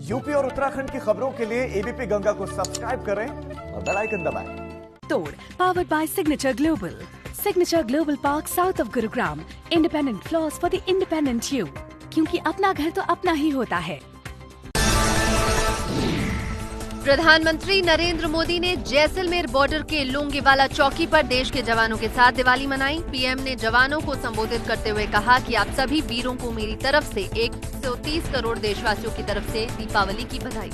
UP और उत्तराखंड की खबरों के लिए एबीपी गंगा को सब्सक्राइब करें और बेल आइकन दबाएं। तोड़ powered by signature global. Signature global park south of Gurugram. Independent floors for the independent you, क्योंकि अपना घर तो अपना ही होता है। प्रधानमंत्री नरेंद्र मोदी ने जैसलमेर बॉर्डर के लोंगेवाला चौकी पर देश के जवानों के साथ दिवाली मनाई। पीएम ने जवानों को संबोधित करते हुए कहा कि आप सभी वीरों को मेरी तरफ से 130 करोड़ देशवासियों की तरफ से दीपावली की बधाई।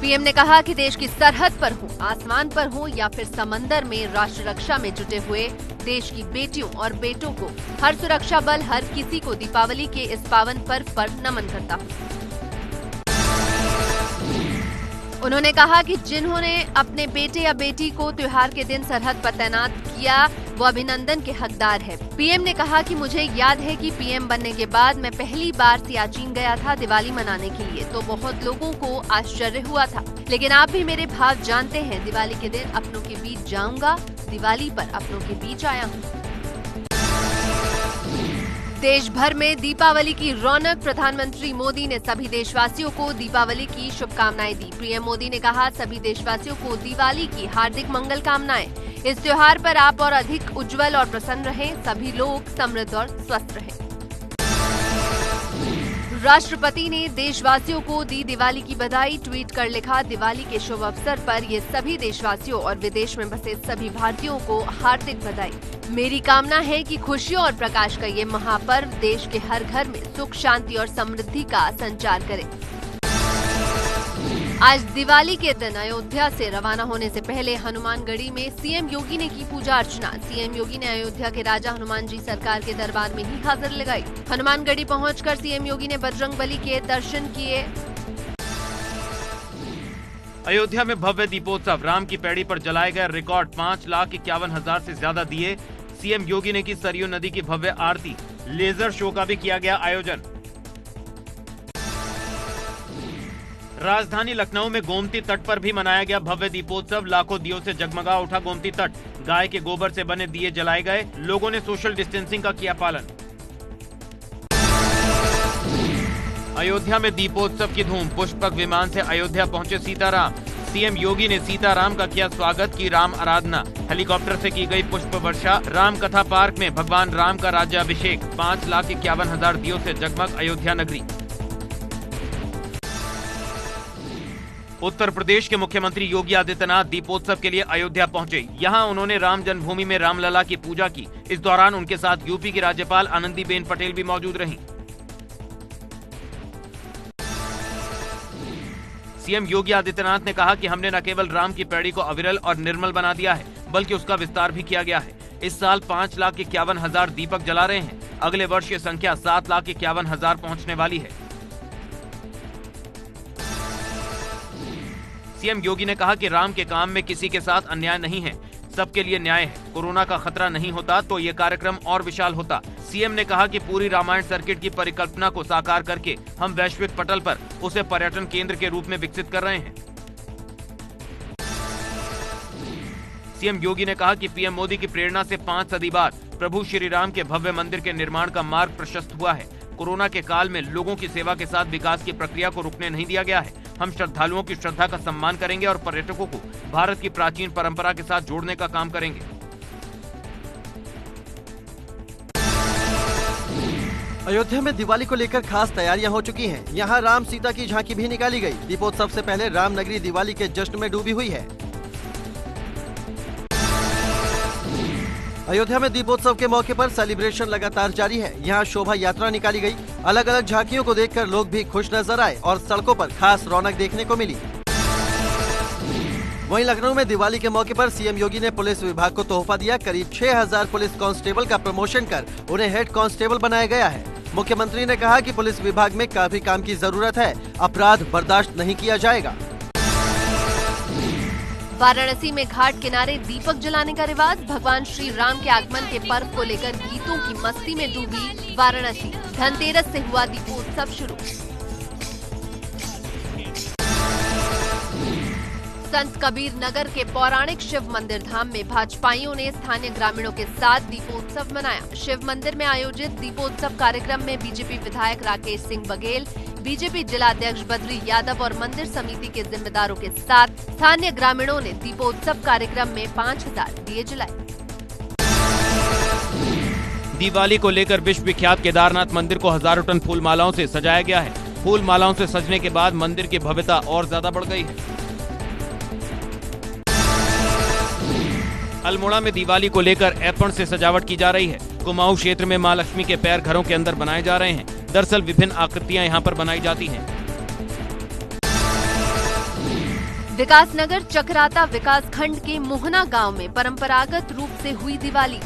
पीएम ने कहा कि देश की सरहद पर हो, आसमान पर हो या फिर समंदर में राष्ट्र रक्षा में जुटे हुए देश की बेटियों और बेटों को हर सुरक्षा बल हर किसी को दीपावली के इस पावन पर्व पर नमन करता हूँ। उन्होंने कहा कि जिन्होंने अपने बेटे या बेटी को त्योहार के दिन सरहद पर तैनात किया वो अभिनंदन के हकदार है। पीएम ने कहा कि मुझे याद है कि पीएम बनने के बाद मैं पहली बार सियाचिन गया था दिवाली मनाने के लिए, तो बहुत लोगों को आश्चर्य हुआ था, लेकिन आप भी मेरे भाव जानते हैं। दिवाली के दिन अपनों के बीच जाऊंगा, दिवाली पर अपनों के बीच आया हूँ। देश भर में दीपावली की रौनक। प्रधानमंत्री मोदी ने सभी देशवासियों को दीपावली की शुभकामनाएं दी। पीएम मोदी ने कहा, सभी देशवासियों को दिवाली की हार्दिक मंगल कामनाएं। इस त्योहार पर आप और अधिक उज्जवल और प्रसन्न रहें, सभी लोग समृद्ध और स्वस्थ रहें। राष्ट्रपति ने देशवासियों को दी दिवाली की बधाई। ट्वीट कर लिखा, दिवाली के शुभ अवसर पर ये सभी देशवासियों और विदेश में बसे सभी भारतीयों को हार्दिक बधाई। मेरी कामना है कि खुशियों और प्रकाश का ये महापर्व देश के हर घर में सुख, शांति और समृद्धि का संचार करे। आज दिवाली के दिन अयोध्या से रवाना होने से पहले हनुमानगढ़ी में सीएम योगी ने की पूजा अर्चना। सीएम योगी ने अयोध्या के राजा हनुमान जी सरकार के दरबार में ही हाजिर लगाई। हनुमानगढ़ी पहुंचकर सीएम योगी ने बजरंगबली के दर्शन किए। अयोध्या में भव्य दीपोत्सव। राम की पैड़ी पर जलाए गए रिकॉर्ड 5,51,000 से ज्यादा दिए। सीएम योगी ने की सरयू नदी की भव्य आरती। लेजर शो का भी किया गया आयोजन। राजधानी लखनऊ में गोमती तट पर भी मनाया गया भव्य दीपोत्सव। लाखों दियों से जगमगा उठा गोमती तट। गाय के गोबर से बने दिए जलाए गए। लोगों ने सोशल डिस्टेंसिंग का किया पालन। अयोध्या में दीपोत्सव की धूम। पुष्पक विमान से अयोध्या पहुंचे सीताराम। सीएम योगी ने सीताराम का किया स्वागत, की राम आराधना। हेलीकॉप्टर से की गई पुष्प वर्षा। राम कथा पार्क में भगवान राम का राज्याभिषेक। 5,51,000 दियों से जगमग अयोध्या नगरी। उत्तर प्रदेश के मुख्यमंत्री योगी आदित्यनाथ दीपोत्सव के लिए अयोध्या पहुंचे। यहां उन्होंने राम जन्मभूमि में रामलला की पूजा की। इस दौरान उनके साथ यूपी की राज्यपाल आनंदीबेन पटेल भी मौजूद रहीं। सीएम योगी आदित्यनाथ ने कहा कि हमने न केवल राम की पैड़ी को अविरल और निर्मल बना दिया है, बल्कि उसका विस्तार भी किया गया है। इस साल 5,51,000 दीपक जला रहे हैं। अगले वर्ष ये संख्या 7,51,000 पहुंचने वाली है। सीएम योगी ने कहा कि राम के काम में किसी के साथ अन्याय नहीं है, सबके लिए न्याय है। कोरोना का खतरा नहीं होता तो ये कार्यक्रम और विशाल होता। सीएम ने कहा कि पूरी रामायण सर्किट की परिकल्पना को साकार करके हम वैश्विक पटल पर उसे पर्यटन केंद्र के रूप में विकसित कर रहे हैं। सीएम योगी ने कहा कि पीएम मोदी की प्रेरणा से 5 सदी बाद प्रभु श्री राम के भव्य मंदिर के निर्माण का मार्ग प्रशस्त हुआ है। कोरोना के काल में लोगों की सेवा के साथ विकास की प्रक्रिया को रुकने नहीं दिया गया है। हम श्रद्धालुओं की श्रद्धा का सम्मान करेंगे और पर्यटकों को भारत की प्राचीन परंपरा के साथ जोड़ने का काम करेंगे। अयोध्या में दिवाली को लेकर खास तैयारियां हो चुकी हैं। यहां राम सीता की झांकी भी निकाली गई। दीपोत्सव से पहले रामनगरी दिवाली के जश्न में डूबी हुई है। अयोध्या में दीपोत्सव के मौके पर सेलिब्रेशन लगातार जारी है। यहाँ शोभा यात्रा निकाली गई। अलग अलग झांकियों को देखकर लोग भी खुश नजर आए और सड़कों पर खास रौनक देखने को मिली। वहीं लखनऊ में दिवाली के मौके पर सीएम योगी ने पुलिस विभाग को तोहफा दिया। करीब 6,000 पुलिस कांस्टेबल का प्रमोशन कर उन्हें हेड कांस्टेबल बनाया गया है। मुख्यमंत्री ने कहा कि पुलिस विभाग में काफी काम की जरूरत है। अपराध बर्दाश्त नहीं किया जाएगा। वाराणसी में घाट किनारे दीपक जलाने का रिवाज। भगवान श्री राम के आगमन के पर्व को लेकर गीतों की मस्ती में डूबी वाराणसी। धनतेरस से हुआ दीपोत्सव शुरू। संत कबीर नगर के पौराणिक शिव मंदिर धाम में भाजपाइयों ने स्थानीय ग्रामीणों के साथ दीपोत्सव मनाया। शिव मंदिर में आयोजित दीपोत्सव कार्यक्रम में बीजेपी विधायक राकेश सिंह बघेल, बीजेपी जिला अध्यक्ष बद्री यादव और मंदिर समिति के जिम्मेदारों के साथ स्थानीय ग्रामीणों ने दीपोत्सव कार्यक्रम में 5000 दिए जलाए। दिवाली को लेकर विश्व विख्यात केदारनाथ मंदिर को हजारों टन फूल मालाओं से सजाया गया है। फूल मालाओं से सजने के बाद मंदिर की भव्यता और ज्यादा बढ़ गई है। अल्मोड़ा में दिवाली को लेकर ऐपण से सजावट की जा रही है। कुमाऊं क्षेत्र में मां लक्ष्मी के पैर घरों के अंदर बनाए जा रहे हैं। दरअसल विभिन्न आकृतियां यहां पर बनाई जाती हैं। विकासनगर चक्राता विकास खंड के मोहना गांव में परंपरागत रूप से हुई दिवाली।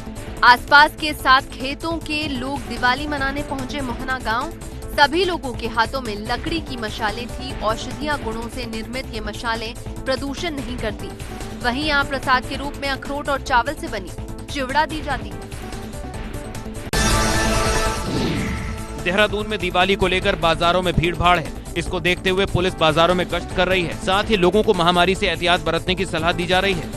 आसपास के 7 खेतों के लोग दिवाली मनाने पहुंचे मोहना गांव। सभी लोगों के हाथों में लकड़ी की मशालें थी। औषधीय गुणों से निर्मित ये मशालें प्रदूषण नहीं करती। वहीं यहाँ प्रसाद के रूप में अखरोट और चावल से बनी चिवड़ा दी जाती है। देहरादून में दिवाली को लेकर बाजारों में भीड़ भाड़ है। इसको देखते हुए पुलिस बाजारों में गश्त कर रही है। साथ ही लोगों को महामारी से एहतियात बरतने की सलाह दी जा रही है।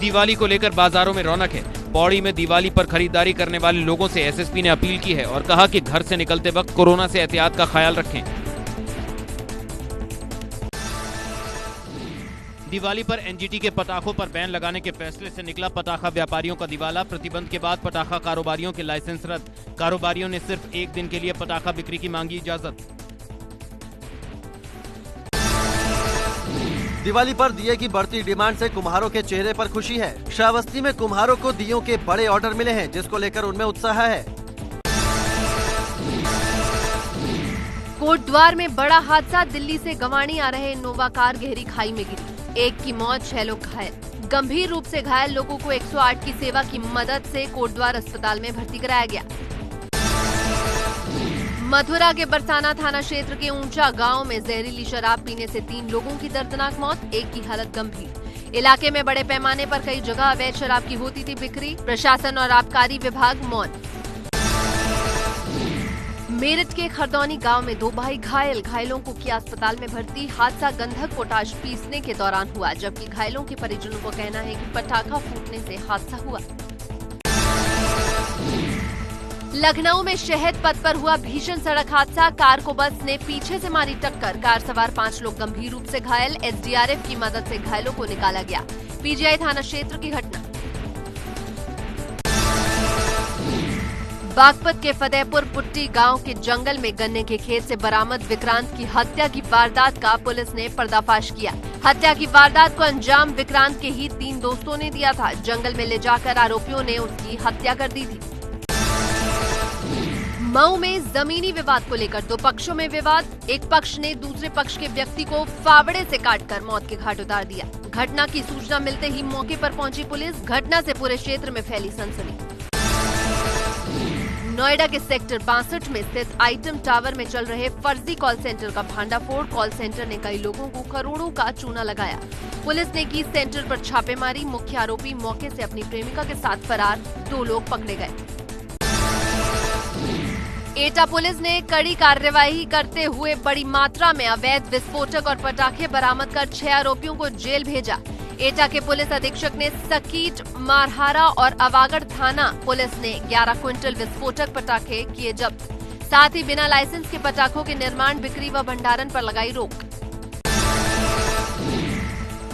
दिवाली को लेकर बाजारों में रौनक है। पौड़ी में दिवाली पर खरीदारी करने वाले लोगों से एसएसपी ने अपील की है और कहा कि घर से निकलते वक्त कोरोना से एहतियात का ख्याल रखें। दिवाली पर एनजीटी के पटाखों पर बैन लगाने के फैसले से निकला पटाखा व्यापारियों का दिवाला। प्रतिबंध के बाद पटाखा कारोबारियों के लाइसेंस रद्द। कारोबारियों ने सिर्फ एक दिन के लिए पटाखा बिक्री की मांगी इजाजत। दिवाली पर दिए की बढ़ती डिमांड से कुम्हारों के चेहरे पर खुशी है। श्रावस्ती में कुम्हारों को दियों के बड़े ऑर्डर मिले हैं, जिसको लेकर उनमें उत्साह है। कोटद्वार में बड़ा हादसा। दिल्ली से गंवाणी आ रहे इनोवा कार गहरी खाई में गिरी। एक की मौत, 6 लोग घायल। गंभीर रूप से घायल लोगों को 108 की सेवा की मदद से कोटद्वार अस्पताल में भर्ती कराया गया। मथुरा के बरसाना थाना क्षेत्र के ऊंचा गांव में जहरीली शराब पीने से 3 लोगों की दर्दनाक मौत, एक की हालत गंभीर। इलाके में बड़े पैमाने पर कई जगह अवैध शराब की होती थी बिक्री। प्रशासन और आबकारी विभाग मौन। मेरठ के खरदौनी गांव में 2 भाई घायल। घायलों को किया अस्पताल में भर्ती। हादसा गंधक पोटाश पीसने के दौरान हुआ, जबकि घायलों के परिजनों को कहना है कि पटाखा फूटने से हादसा हुआ। लखनऊ में शहद पथ पर हुआ भीषण सड़क हादसा। कार को बस ने पीछे से मारी टक्कर। कार सवार 5 लोग गंभीर रूप से घायल। एसडीआरएफ की मदद से घायलों को निकाला गया। पीजीआई थाना क्षेत्र की घटना। बागपत के फतेहपुर पुट्टी गांव के जंगल में गन्ने के खेत से बरामद विक्रांत की हत्या की वारदात का पुलिस ने पर्दाफाश किया। हत्या की वारदात को अंजाम विक्रांत के ही 3 दोस्तों ने दिया था। जंगल में ले जाकर आरोपियों ने उसकी हत्या कर दी थी। मऊ में जमीनी विवाद को लेकर 2 पक्षों में विवाद। एक पक्ष ने दूसरे पक्ष के व्यक्ति को फावड़े से काटकर मौत के घाट उतार दिया। घटना की सूचना मिलते ही मौके पर पहुंची पुलिस। घटना से पूरे क्षेत्र में फैली सनसनी। नोएडा के सेक्टर 62 में स्थित आइटम टावर में चल रहे फर्जी कॉल सेंटर का भांडाफोड़। कॉल सेंटर ने कई लोगों को करोड़ों का चूना लगाया। पुलिस ने की सेंटर पर छापेमारी। मुख्य आरोपी मौके से अपनी प्रेमिका के साथ फरार। 2 लोग पकड़े गए। एटा पुलिस ने कड़ी कार्रवाई करते हुए बड़ी मात्रा में अवैध विस्फोटक और पटाखे बरामद कर 6 आरोपियों को जेल भेजा। एटा के पुलिस अधीक्षक ने सकीट, मारहारा और अवागढ़ थाना पुलिस ने 11 क्विंटल विस्फोटक पटाखे किए जब्त। साथ ही बिना लाइसेंस के पटाखों के निर्माण, बिक्री व भंडारण पर लगाई रोक।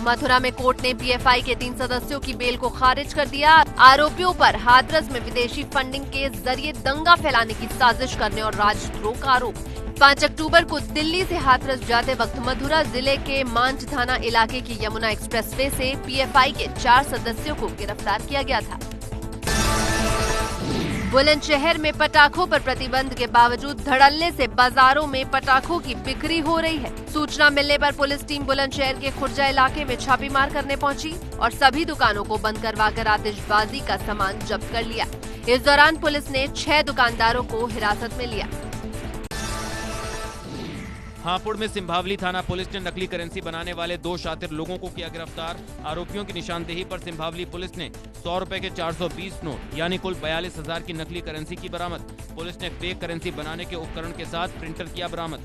मथुरा में कोर्ट ने पीएफआई के 3 सदस्यों की बेल को खारिज कर दिया। आरोपियों पर हाथरस में विदेशी फंडिंग के जरिए दंगा फैलाने की साजिश करने और राजद्रोह का आरोप। 5 अक्टूबर को दिल्ली से हाथरस जाते वक्त मथुरा जिले के मांझ थाना इलाके की यमुना एक्सप्रेसवे से पीएफआई के 4 सदस्यों को गिरफ्तार किया गया था। बुलंदशहर में पटाखों पर प्रतिबंध के बावजूद धड़ल्ले से बाजारों में पटाखों की बिक्री हो रही है। सूचना मिलने पर पुलिस टीम बुलंदशहर के खुर्जा इलाके में छापेमार करने पहुंची और सभी दुकानों को बंद करवाकर आतिशबाजी का सामान जब्त कर लिया। इस दौरान पुलिस ने 6 दुकानदारों को हिरासत में लिया। हापुड़ में सिंभावली थाना पुलिस ने नकली करेंसी बनाने वाले 2 शातिर लोगों को किया गिरफ्तार। आरोपियों की निशानदेही पर सिंभावली पुलिस ने 100 रुपए के 420 नोट यानी कुल 42,000 की नकली करेंसी की बरामद। पुलिस ने फेक करेंसी बनाने के उपकरण के साथ प्रिंटर किया बरामद।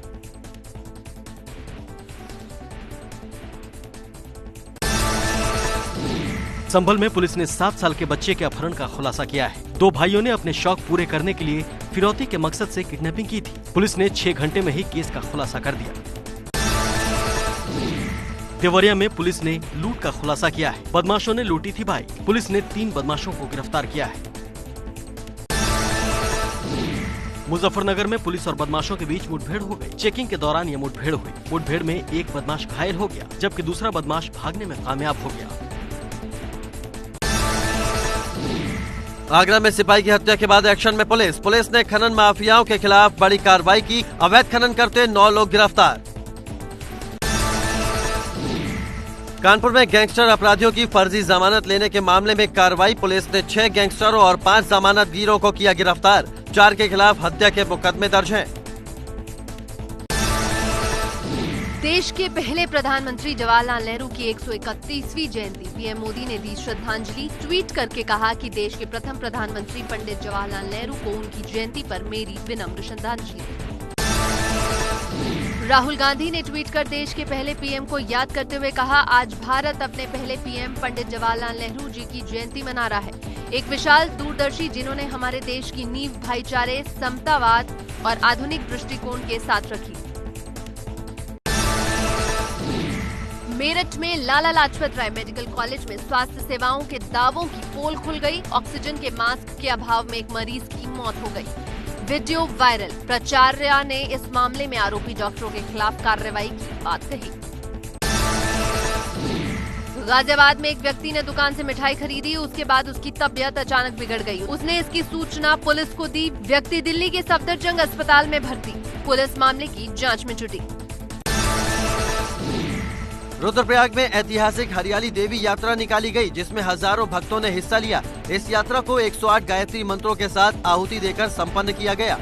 संभल में पुलिस ने 7 साल के बच्चे के अपहरण का खुलासा किया है। 2 भाइयों ने अपने शौक पूरे करने के लिए फिरौती के मकसद से किडनैपिंग की थी। पुलिस ने 6 घंटे में ही केस का खुलासा कर दिया। देवरिया में पुलिस ने लूट का खुलासा किया है। बदमाशों ने लूटी थी बाइक। पुलिस ने 3 बदमाशों को गिरफ्तार किया है। मुजफ्फरनगर में पुलिस और बदमाशों के बीच मुठभेड़ हो गई। चेकिंग के दौरान ये मुठभेड़ हुई। मुठभेड़ में एक बदमाश घायल हो गया, जबकि दूसरा बदमाश भागने में कामयाब हो गया। आगरा में सिपाही की हत्या के बाद एक्शन में पुलिस ने खनन माफियाओं के खिलाफ बड़ी कार्रवाई की। अवैध खनन करते 9 लोग गिरफ्तार। कानपुर में गैंगस्टर अपराधियों की फर्जी जमानत लेने के मामले में कार्रवाई। पुलिस ने 6 गैंगस्टरों और 5 जमानतगीरों को किया गिरफ्तार। 4 के खिलाफ हत्या के मुकदमे दर्ज हैं। देश के पहले प्रधानमंत्री जवाहरलाल नेहरू की 131वीं जयंती पीएम मोदी ने दी श्रद्धांजलि। ट्वीट करके कहा कि देश के प्रथम प्रधानमंत्री पंडित जवाहरलाल नेहरू को उनकी जयंती पर मेरी विनम्र श्रद्धांजलि। राहुल गांधी ने ट्वीट कर देश के पहले पीएम को याद करते हुए कहा, आज भारत अपने पहले पीएम पंडित जवाहरलाल नेहरू जी की जयंती मना रहा है। एक विशाल दूरदर्शी जिन्होंने हमारे देश की नींव भाईचारे, समतावाद और आधुनिक दृष्टिकोण के साथ रखी। मेरठ में लाला लाजपत राय मेडिकल कॉलेज में स्वास्थ्य सेवाओं के दावों की पोल खुल गई। ऑक्सीजन के मास्क के अभाव में एक मरीज की मौत हो गई। Video viral. प्राचार्य ने इस मामले में आरोपी डॉक्टरों के खिलाफ कार्रवाई की बात कही। गाजियाबाद में एक व्यक्ति ने दुकान से मिठाई खरीदी, उसके बाद उसकी तबीयत अचानक बिगड़ गई। उसने इसकी सूचना पुलिस को दी। व्यक्ति दिल्ली के सफदरजंग अस्पताल में भर्ती। पुलिस मामले की जांच में जुटी। रुद्रप्रयाग में ऐतिहासिक हरियाली देवी यात्रा निकाली गई, जिसमें हजारों भक्तों ने हिस्सा लिया। इस यात्रा को 108 गायत्री मंत्रों के साथ आहुति देकर संपन्न किया गया।